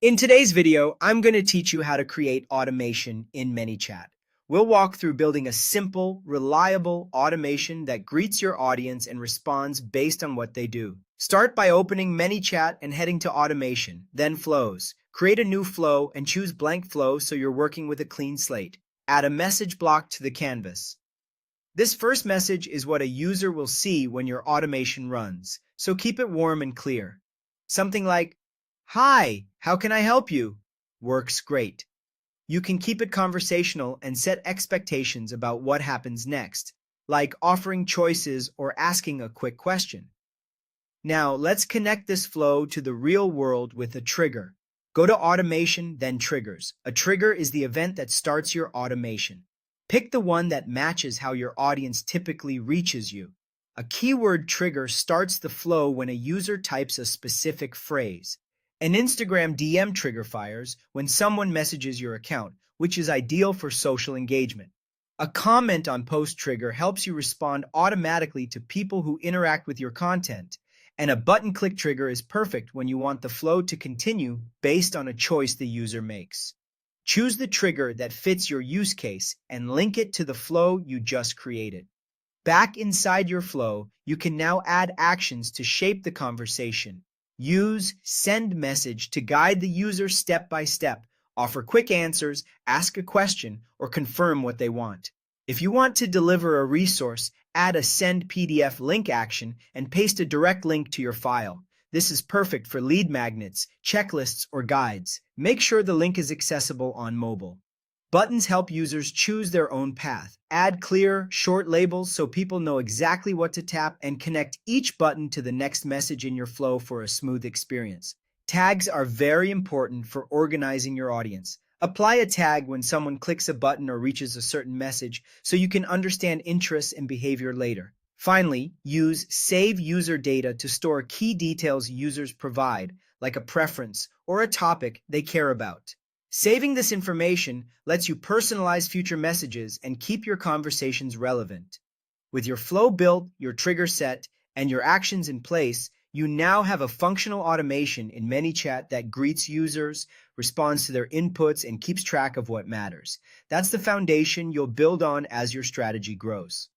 In today's video, I'm going to teach you how to create automation in ManyChat. We'll walk through building a simple, reliable automation that greets your audience and responds based on what they do. Start by opening ManyChat and heading to Automation, then Flows. Create a new flow and choose Blank Flow so you're working with a clean slate. Add a message block to the canvas. This first message is what a user will see when your automation runs, so keep it warm and clear. Something like, "Hi, how can I help you?" works great. You can keep it conversational and set expectations about what happens next, like offering choices or asking a quick question. Now, let's connect this flow to the real world with a trigger. Go to Automation, then Triggers. A trigger is the event that starts your automation. Pick the one that matches how your audience typically reaches you. A keyword trigger starts the flow when a user types a specific phrase. An Instagram DM trigger fires when someone messages your account, which is ideal for social engagement. A comment on post trigger helps you respond automatically to people who interact with your content. And a button click trigger is perfect when you want the flow to continue based on a choice the user makes. Choose the trigger that fits your use case and link it to the flow you just created. Back inside your flow, you can now add actions to shape the conversation. Use Send Message to guide the user step by step, offer quick answers, ask a question, or confirm what they want. If you want to deliver a resource, add a Send PDF link action and paste a direct link to your file. This is perfect for lead magnets, checklists, or guides. Make sure the link is accessible on mobile. Buttons help users choose their own path. Add clear, short labels so people know exactly what to tap and connect each button to the next message in your flow for a smooth experience. Tags are very important for organizing your audience. Apply a tag when someone clicks a button or reaches a certain message so you can understand interests and behavior later. Finally, use Save User Data to store key details users provide, like a preference or a topic they care about. Saving this information lets you personalize future messages and keep your conversations relevant. With your flow built, your trigger set, and your actions in place, you now have a functional automation in ManyChat that greets users, responds to their inputs, and keeps track of what matters. That's the foundation you'll build on as your strategy grows.